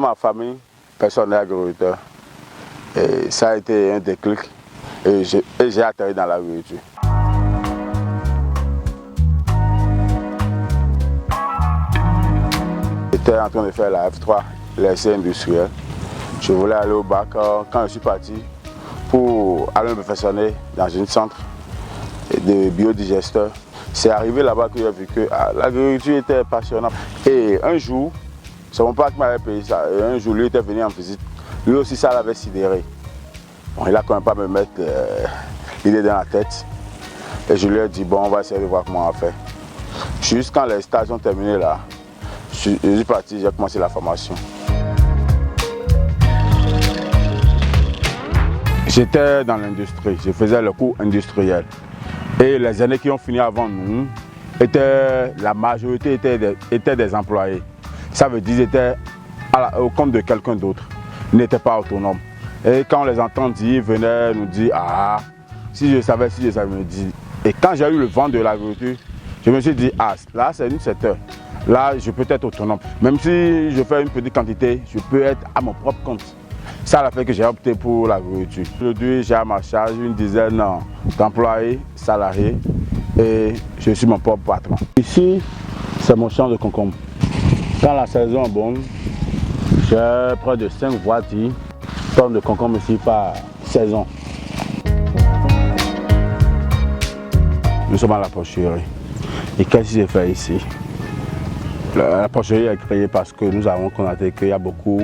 ma famille, personne n'est agriculteur. Et ça a été un déclic et j'ai atterri dans l'agriculture. J'étais en train de faire la F3, l'essai industriel. Je voulais aller au bac quand je suis parti pour aller me perfectionner dans un centre de biodigesteur. C'est arrivé là-bas que j'ai vu que l'agriculture était passionnante. Et un jour, c'est mon père qui m'avait payé ça. Et un jour, lui était venu en visite. Lui aussi, ça l'avait sidéré. Bon, il a quand même pas me mettre l'idée dans la tête. Et je lui ai dit, bon, on va essayer de voir comment on va faire. Juste quand les stages ont terminé là, je suis parti, j'ai commencé la formation. J'étais dans l'industrie, je faisais le cours industriel. Et les années qui ont fini avant nous, la majorité étaient des employés. Ça veut dire qu'ils étaient au compte de quelqu'un d'autre. Ils n'étaient pas autonomes. Et quand on les entend dire, ils venaient nous dire, ah, si je savais, me dire. Et quand j'ai eu le vent de l'agriculture, je me suis dit, ah, là c'est une secteur. Là, je peux être autonome. Même si je fais une petite quantité, je peux être à mon propre compte. Ça a fait que j'ai opté pour l'agriculture. Aujourd'hui, j'ai à ma charge une dizaine d'employés, salariés, et je suis mon propre patron. Ici, c'est mon champ de concombre. Quand la saison est bonne, j'ai près de 5 voire 10 tonnes de concombre ici par saison. Nous sommes à la porcherie. Et qu'est-ce que j'ai fait ici? La porcherie est créée parce que nous avons constaté qu'il y a beaucoup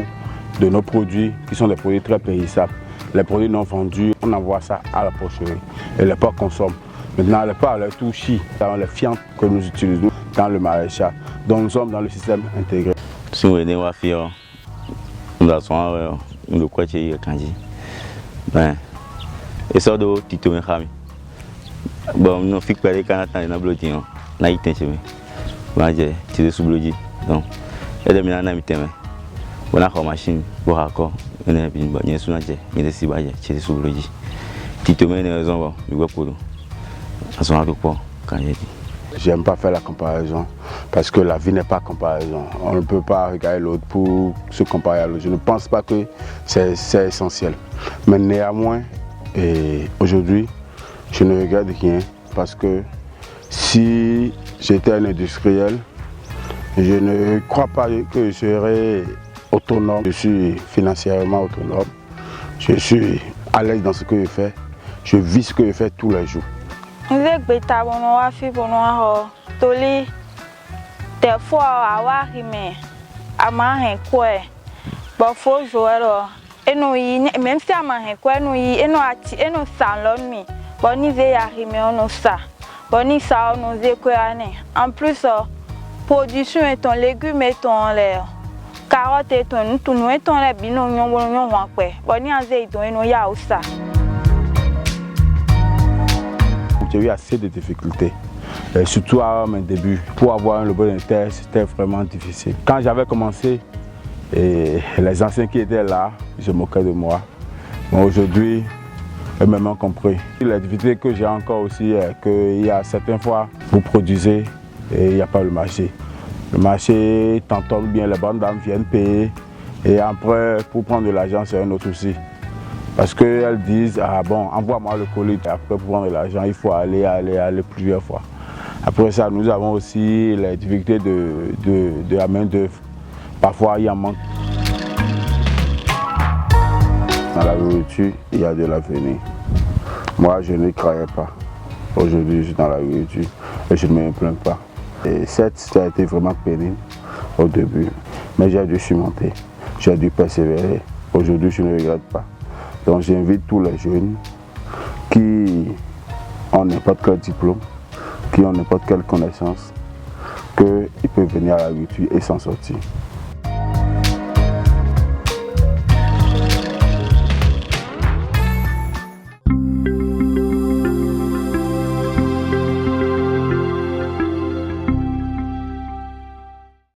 de nos produits qui sont des produits très périssables. Les produits non vendus, on envoie ça à la porcherie et les porcs consomment. Maintenant, les porcs, les tout chient dans les fientes que nous utilisons dans le maraîchage. Donc nous sommes dans le système intégré. Si vous venez faire, nous avons le quartier de Kanji. Et ça, de Tito Mekami. Bon, nous fixe pas les Canadiens dans le bloqué. Là, il est chez moi. J'ai tiré sous le bloqué. Donc, et de maintenant, il est on a une machine pour accord. On a une sous j'ai mis sous le bloqué. Tito Mekami, raison, il va pour nous. À son aéroport, quand j'ai dit. J'aime pas faire la comparaison parce que la vie n'est pas comparaison. On ne peut pas regarder l'autre pour se comparer à l'autre. Je ne pense pas que c'est essentiel. Mais néanmoins, aujourd'hui, je ne regrette rien parce que si j'étais un industriel, je ne crois pas que je serais autonome. Je suis financièrement autonome. Je suis à l'aise dans ce que je fais. Je vis ce que je fais tous les jours. Des fois, à même si en plus, production et ton légume et ton carotte et ton tout et ton j'ai eu assez de difficultés, surtout à mes débuts. Pour avoir un bon inter, c'était vraiment difficile. Quand j'avais commencé, les anciens qui étaient là, je moquais de moi. Mais aujourd'hui, eux-mêmes ont compris. La difficulté que j'ai encore aussi est qu'il y a certaines fois, vous produisez et il n'y a pas le marché. Le marché t'entend bien, les bandes dames viennent payer et après, pour prendre de l'argent, c'est un autre souci. Parce qu'elles disent, ah bon, envoie-moi le colis. Après, pour prendre de l'argent, il faut aller plusieurs fois. Après ça, nous avons aussi les difficultés de la main-d'œuvre. Parfois, il y en manque. Dans l'agriculture, il y a de l'avenir. Moi, je ne croyais pas. Aujourd'hui, je suis dans l'agriculture et je ne me plains pas. Et certes, ça a été vraiment pénible au début, mais j'ai dû surmonter. J'ai dû persévérer. Aujourd'hui, je ne regrette pas. Donc j'invite tous les jeunes qui ont n'importe quel diplôme, qui ont n'importe quelle connaissance, qu'ils peuvent venir à l'agriculture et s'en sortir.